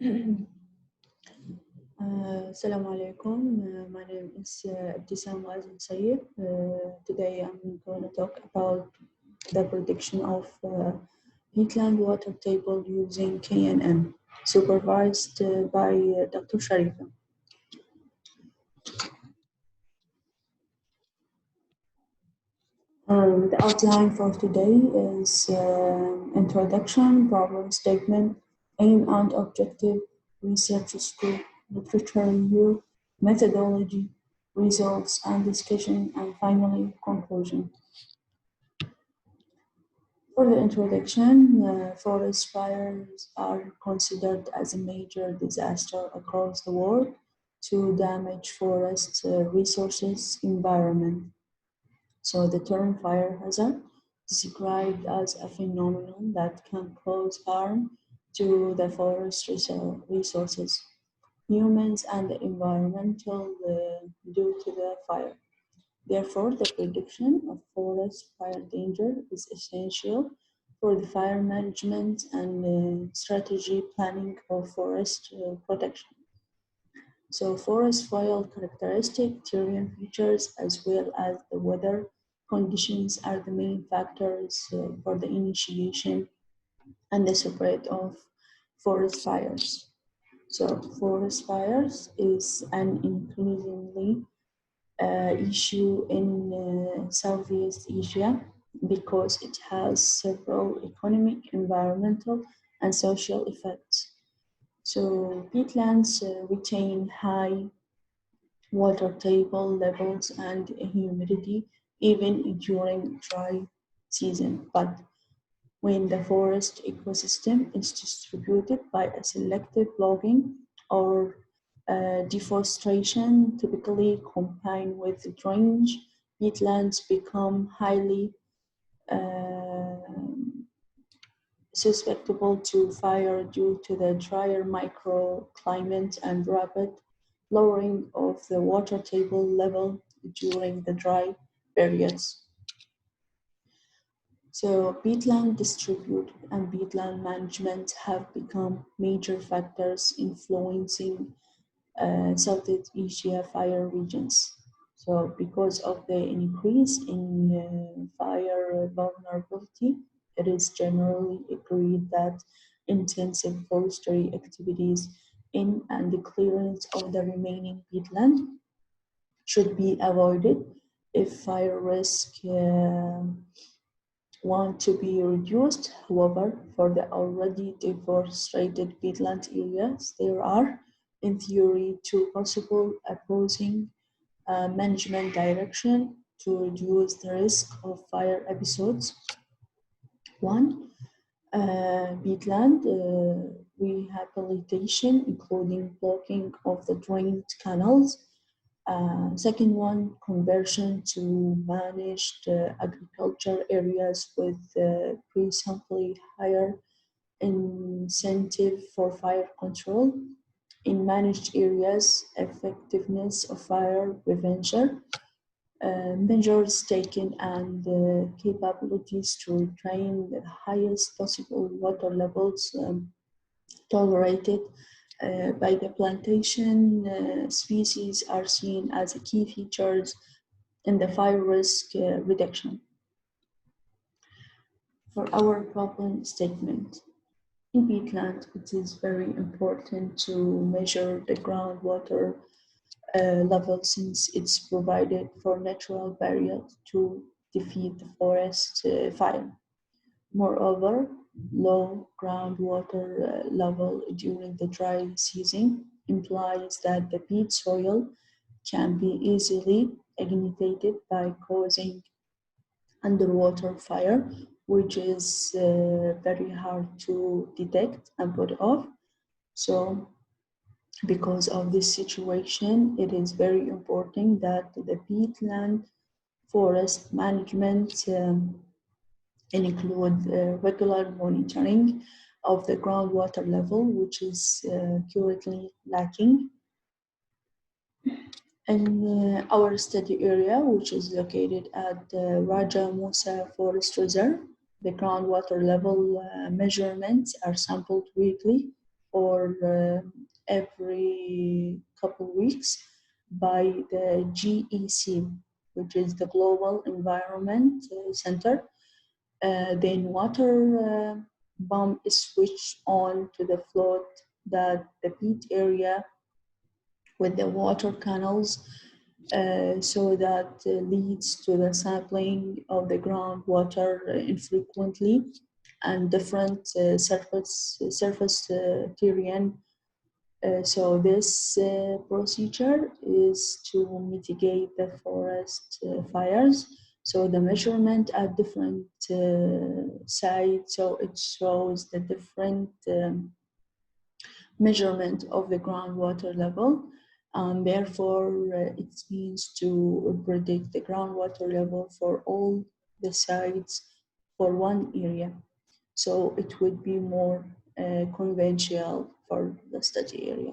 Assalamu alaikum. My name is Abdisam Sayed. Today I'm going to talk about the prediction of peatland water table using KNN, supervised by Dr. Sharifa. The outline for today is introduction, problem statement, aim and objective, research scope, literature review, methodology, results and discussion, and finally conclusion. For the introduction, forest fires are considered as a major disaster across the world to damage forest resources, environment. So the term fire hazard is described as a phenomenon that can cause harm to the forest resources, humans, and the environmental due to the fire. Therefore, the prediction of forest fire danger is essential for the fire management and strategy planning of forest protection. So forest fire characteristic, terrain features, as well as the weather conditions are the main factors for the initiation and the spread of forest fires. So forest fires is an increasingly issue in Southeast Asia because it has several economic, environmental, and social effects. So peatlands retain high water table levels and humidity even during dry season. But when the forest ecosystem is distributed by a selective logging or deforestation, typically combined with drainage, peatlands become highly susceptible to fire due to the drier microclimate and rapid lowering of the water table level during the dry periods. So peatland distribution and peatland management have become major factors influencing Southeast Asia fire regions. So because of the increase in fire vulnerability, it is generally agreed that intensive forestry activities in and the clearance of the remaining peatland should be avoided if fire risk want to be reduced. However, for the already deforested peatland areas, there are, in theory, two possible opposing management direction to reduce the risk of fire episodes. One, peatland rehabilitation, including blocking of the drained canals. Second one, conversion to managed agriculture areas with presumably higher incentive for fire control. In managed areas, effectiveness of fire prevention, measures taken and capabilities to retain the highest possible water levels tolerated by the plantation species are seen as key features in the fire risk reduction. For our problem statement, in peatland, it is very important to measure the groundwater level since it's provided for natural barrier to defeat the forest fire. Moreover, low groundwater level during the dry season implies that the peat soil can be easily ignited by causing underwater fire, which is very hard to detect and put off. So because of this situation, it is very important that the peatland forest management include regular monitoring of the groundwater level, which is currently lacking. In our study area, which is located at the Raja Musa Forest Reserve, the groundwater level measurements are sampled weekly or every couple weeks by the GEC, which is the Global Environment Center. Then water pump is switched on to the float that the peat area with the water canals, so that leads to the sampling of the groundwater infrequently and different surface terrain. So this procedure is to mitigate the forest fires. So the measurement at different sites, so it shows the different measurement of the groundwater level. And therefore, it means to predict the groundwater level for all the sites for one area. So it would be more conventional for the study area.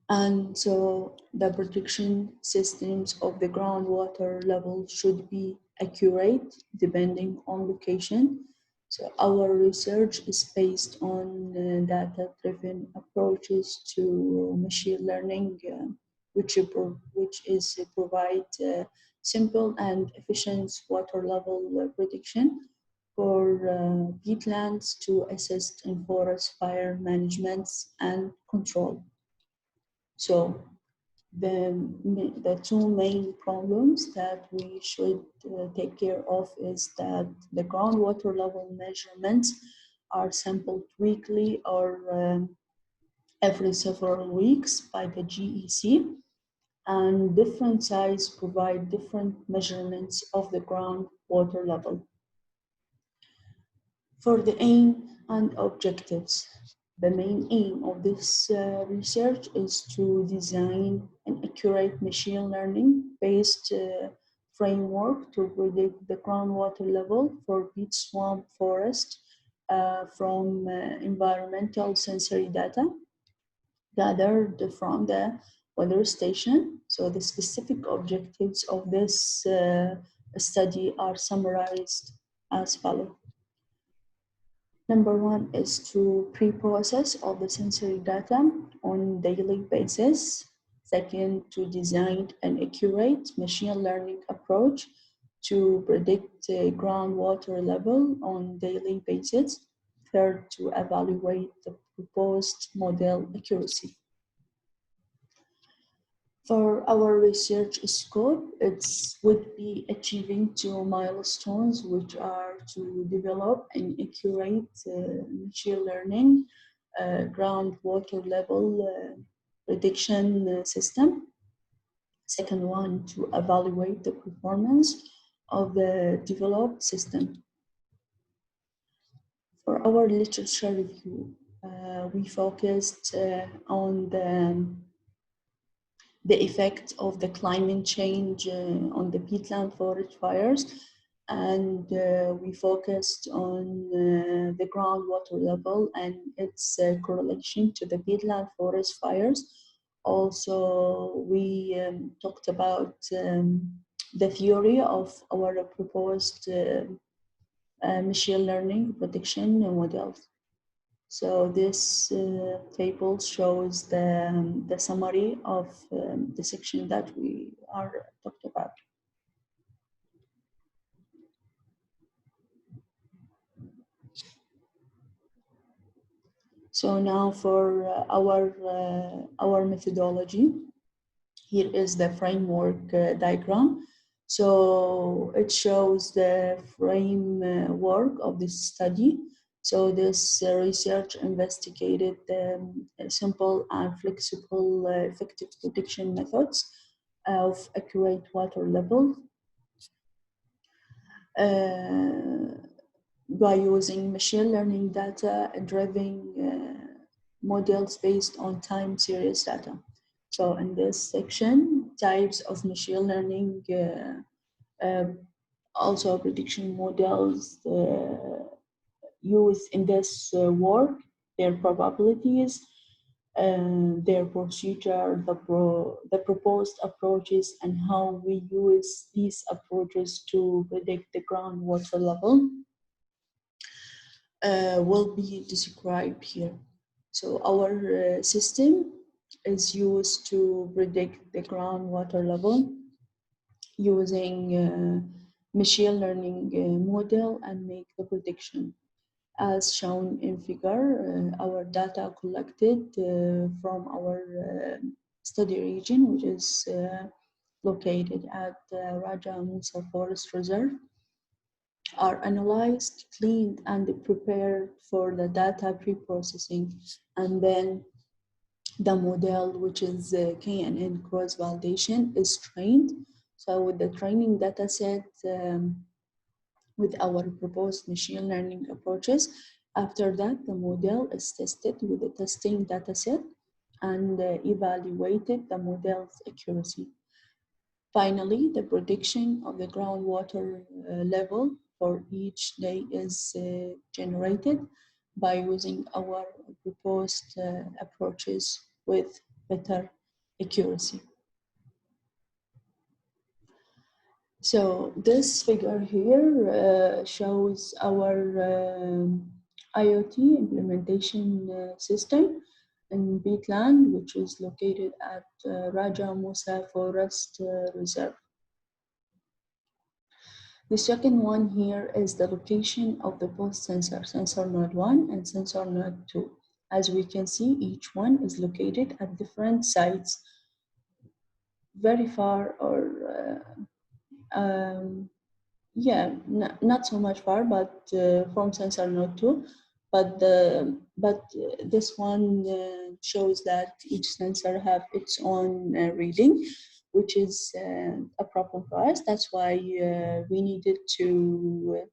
And so the prediction systems of the groundwater level should be accurate depending on location. So our research is based on data-driven approaches to machine learning, which is to provide simple and efficient water level prediction for peatlands to assist in forest fire management and control. So the two main problems that we should take care of is that the groundwater level measurements are sampled weekly or every several weeks by the GEC, and different sites provide different measurements of the groundwater level. For the aim and objectives, the main aim of this research is to design an accurate machine learning based framework to predict the groundwater level for peat swamp forest from environmental sensory data gathered from the weather station. So the specific objectives of this study are summarized as follows. Number one is to pre-process all the sensory data on daily basis. Second, to design an accurate machine learning approach to predict groundwater level on daily basis. Third, to evaluate the proposed model accuracy. For our research scope, it would be achieving two milestones, which are to develop an accurate machine learning groundwater level prediction system. Second one, to evaluate the performance of the developed system. For our literature review, we focused on the effect of the climate change on the peatland forest fires, and we focused on the groundwater level and its correlation to the peatland forest fires. Also, we talked about the theory of our proposed machine learning prediction models. So this table shows the summary of the section that we are talked about. So now for our methodology, here is the framework diagram. So it shows the framework of this study. So this research investigated simple and flexible effective prediction methods of accurate water level by using machine learning data driven models based on time series data. So in this section, types of machine learning, also prediction models used in this work, their probabilities, their procedure, the proposed approaches, and how we use these approaches to predict the groundwater level. will be described here. So our system is used to predict the groundwater level using machine learning model and make the prediction. As shown in figure, our data collected from our study region, which is located at the Raja Musa Forest Reserve, are analyzed, cleaned, and prepared for the data pre-processing. And then the model, which is KNN cross-validation, is trained. So with the training data set, with our proposed machine learning approaches, after that, the model is tested with the testing data set and evaluated the model's accuracy. Finally, the prediction of the groundwater level for each day is generated by using our proposed approaches with better accuracy. So this figure here shows our IoT implementation system in peatland, which is located at Raja Musa Forest Reserve. The second one here is the location of the both sensor, sensor node 1 and sensor node 2. As we can see, each one is located at different sites, very far or yeah, not so much far, but from sensor node 2. But this one shows that each sensor have its own reading, which is a problem for us. That's why we needed to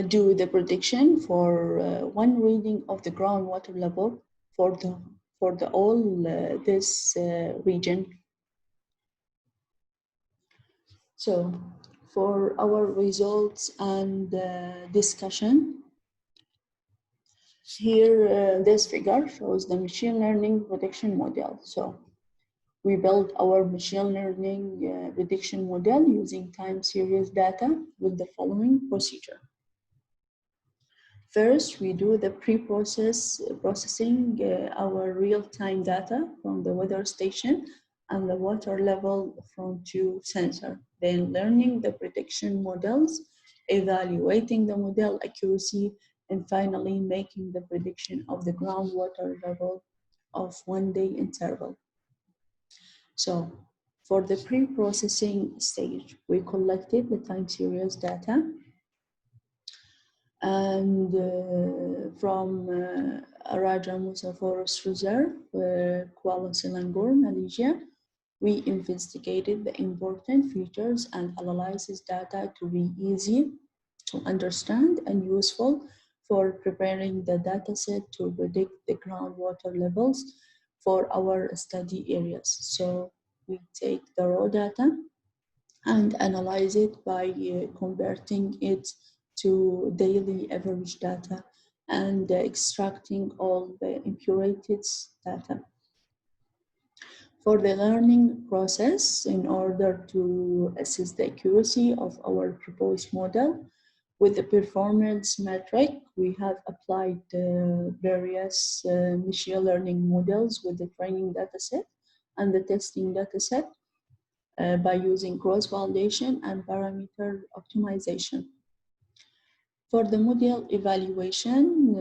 do the prediction for one reading of the groundwater level for the all this region. So for our results and discussion, here this figure shows the machine learning prediction model. So we built our machine learning prediction model using time series data with the following procedure. First, we do the processing our real-time data from the weather station and the water level from two sensors. Then learning the prediction models, evaluating the model accuracy, and finally making the prediction of the groundwater level of 1 day interval. So for the pre-processing stage, we collected the time series data and from Raja Musa Forest Reserve, Kuala Selangor, Malaysia, we investigated the important features and analysis data to be easy to understand and useful for preparing the dataset to predict the groundwater levels for our study areas. So we take the raw data and analyze it by converting it to daily average data and extracting all the impurities data. For the learning process, in order to assess the accuracy of our proposed model, with the performance metric, we have applied various machine learning models with the training dataset and the testing dataset by using cross-validation and parameter optimization. For the model evaluation,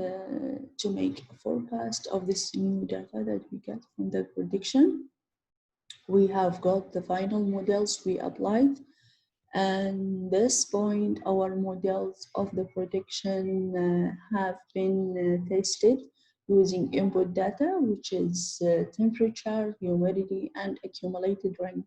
to make a forecast of this new data that we get from the prediction, we have got the final models we applied. And this point, our models of the prediction have been tested using input data, which is temperature, humidity, and accumulated rain.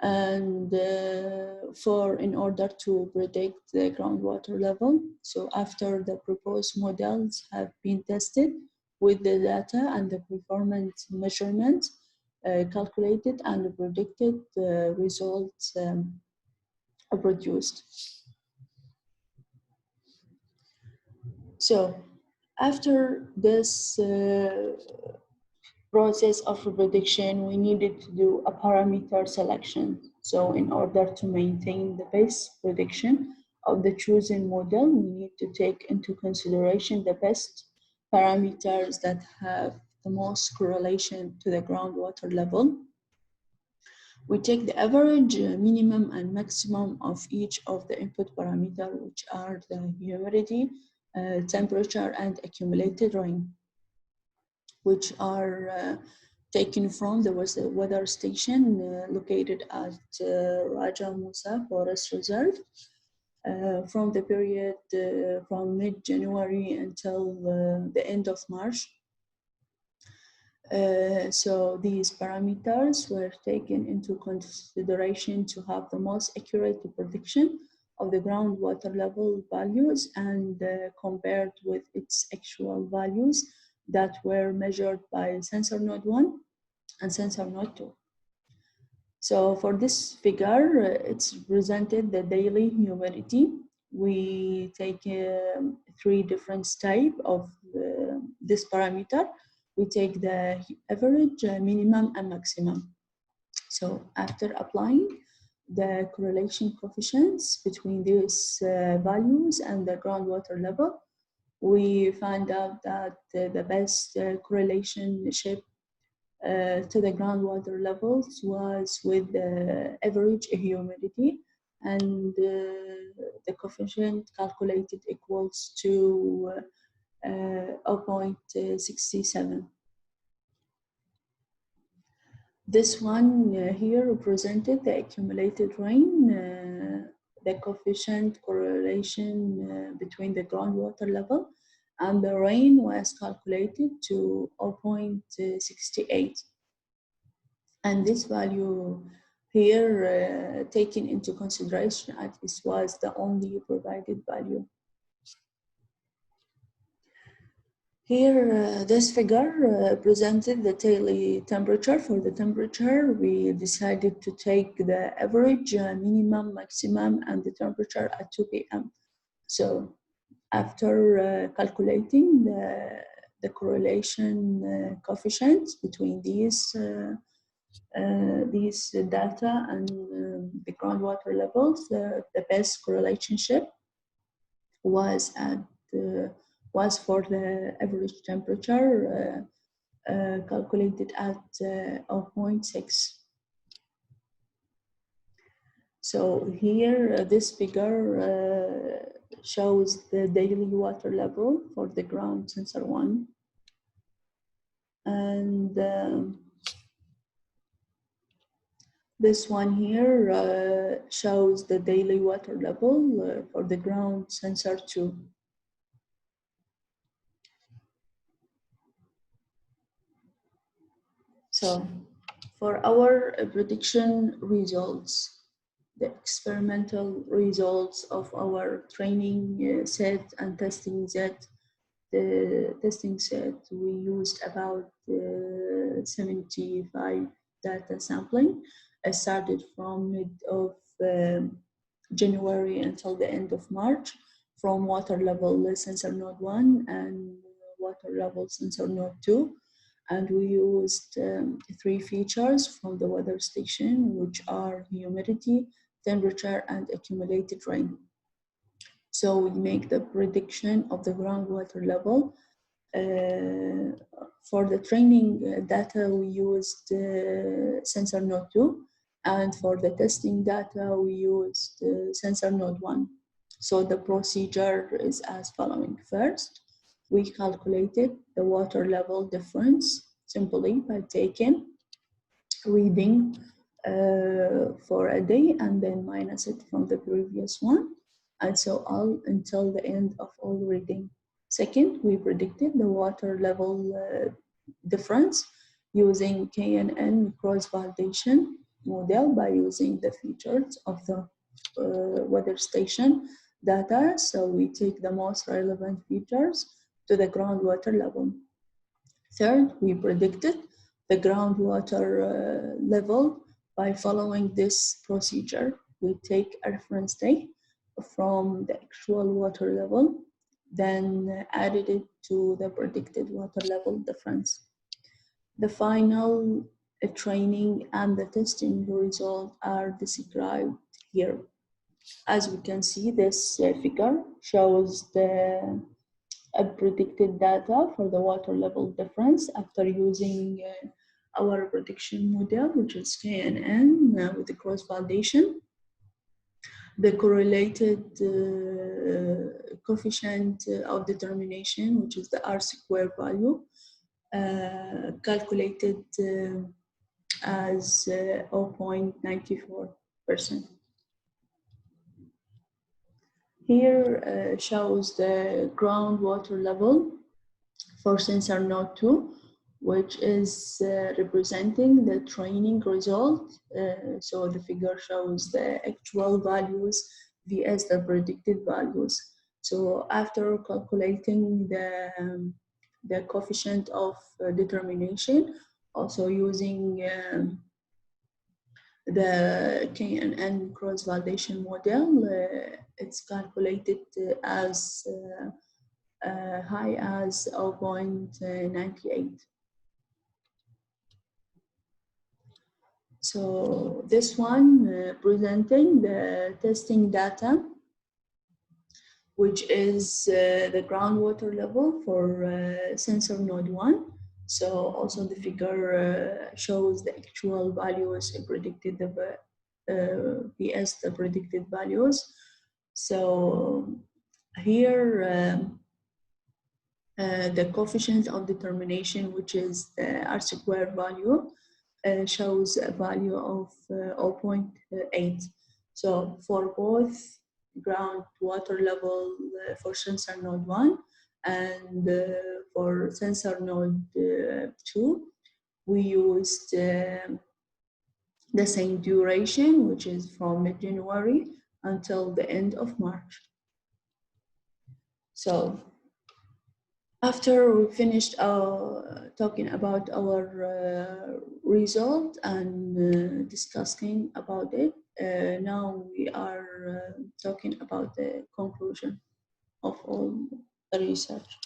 And in order to predict the groundwater level. So after the proposed models have been tested with the data and the performance measurements calculated and predicted, the results are produced. So after this process of prediction, we needed to do a parameter selection. So in order to maintain the base prediction, of the chosen model, we need to take into consideration the best parameters that have the most correlation to the groundwater level. We take the average, minimum, and maximum of each of the input parameters, which are the humidity, temperature, and accumulated rain, which are taken from the weather station located at Raja Musa Forest Reserve from the period from mid-January until the end of March. So these parameters were taken into consideration to have the most accurate prediction of the groundwater level values and compared with its actual values that were measured by sensor node 1 and sensor node 2. So for this figure, it's presented the daily humidity. We take 3 different types of this parameter. We take the average, minimum, and maximum. So after applying the correlation coefficients between these values and the groundwater level, we find out that the best correlation shape to the groundwater levels was with the average humidity, and the coefficient calculated equals to 0.67. This one here represented the accumulated rain, the coefficient correlation between the groundwater level and the rain was calculated to 0.68. And this value here taken into consideration as this was the only provided value. Here, this figure presented the daily temperature. For the temperature, we decided to take the average, minimum, maximum, and the temperature at 2 p.m. So after calculating the correlation coefficients between these data and the groundwater levels, the best correlation was at was for the average temperature calculated at 0.6. So here, this figure shows the daily water level for the ground sensor 1. And this one here shows the daily water level for the ground sensor 2. So for our prediction results, the experimental results of our training set and testing set, the testing set, we used about 75 data sampling. I started from mid of January until the end of March, from water level sensor node 1 and water level sensor node 2. And we used 3 features from the weather station, which are humidity, temperature, and accumulated rain. So we make the prediction of the groundwater level. For the training data, we used sensor node 2, and for the testing data, we used sensor node 1. So the procedure is as following. First, we calculated the water level difference simply by taking reading for a day and then minus it from the previous one, and so on until the end of all reading. Second, we predicted the water level difference using KNN cross-validation model by using the features of the weather station data. So we take the most relevant features to the groundwater level. Third, we predicted the groundwater level by following this procedure. We take a reference day from the actual water level, then added it to the predicted water level difference. The final training and the testing result are described here. As we can see, this figure shows the predicted data for the water level difference after using our prediction model, which is KNN with the cross validation. The correlated coefficient of determination, which is the R square value, calculated as 0.94%. Here shows the groundwater level for sensor node 2, which is representing the training result. So the figure shows the actual values vs the predicted values. So after calculating the coefficient of determination, also using the KNN cross-validation model, it's calculated as high as 0.98. So this one presenting the testing data, which is the groundwater level for sensor node 1. So also the figure shows the actual values predicted vs the predicted values. So here the coefficient of determination, which is the R square value, shows a value of 0.8. So for both groundwater level for sensor node 1 and for sensor node 2, we used the same duration, which is from mid-January until the end of March. So after we finished talking about our result and discussing about it, now we are talking about the conclusion of all the research.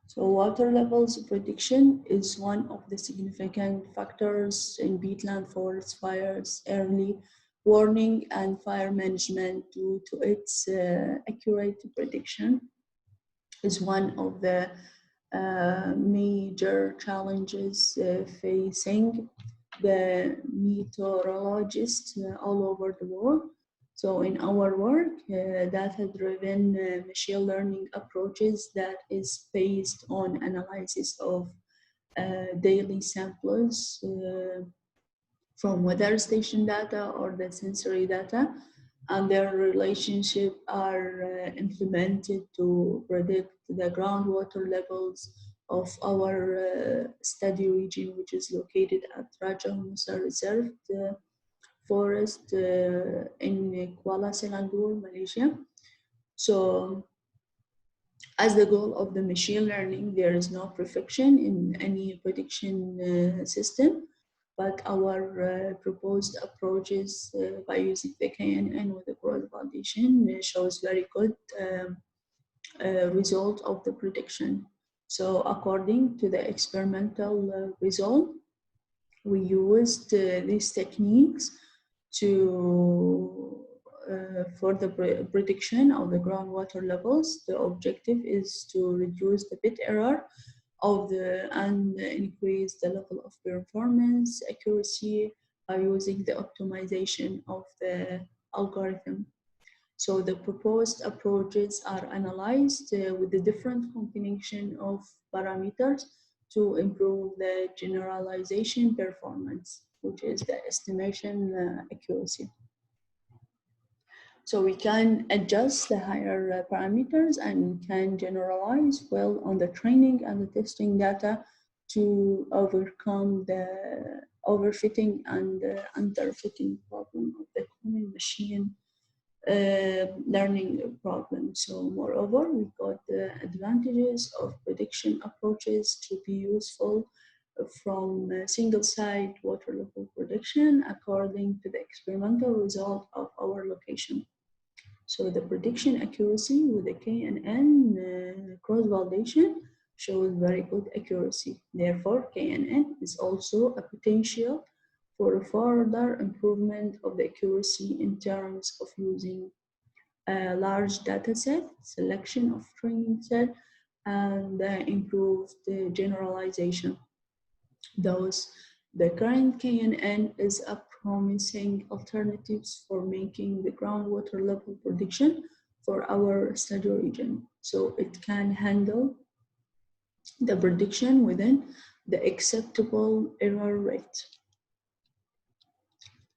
So water levels prediction is one of the significant factors in peatland forest fires, early warning and fire management due to its accurate prediction is one of the major challenges facing the meteorologists all over the world. So in our work, data-driven machine learning approaches that is based on analysis of daily samples from weather station data or the sensory data, and their relationship are implemented to predict the groundwater levels of our study region, which is located at Raja Musa Reserved Forest in Kuala Selangor, Malaysia. So as the goal of the machine learning, there is no perfection in any prediction system, but our proposed approaches by using the KNN with the cross validation shows very good result of the prediction. So according to the experimental result, we used these techniques to for the prediction of the groundwater levels. The objective is to reduce the bit error of and increase the level of performance accuracy by using the optimization of the algorithm. So the proposed approaches are analyzed with the different combination of parameters to improve the generalization performance, which is the estimation accuracy. So we can adjust the higher parameters and can generalize well on the training and the testing data to overcome the overfitting and underfitting problem of the common machine learning problem. So moreover, we got the advantages of prediction approaches to be useful from single site water level prediction according to the experimental result of our location. So the prediction accuracy with the KNN cross-validation shows very good accuracy. Therefore, KNN is also a potential for a further improvement of the accuracy in terms of using a large data set, selection of training set, and improved generalization. Thus, the current KNN is a promising alternative for making the groundwater level prediction for our study region. So it can handle the prediction within the acceptable error rate.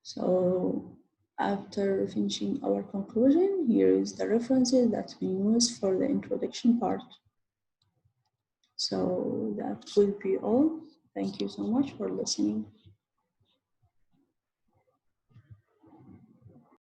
So after finishing our conclusion, here is the references that we use for the introduction part. So that will be all. Thank you so much for listening.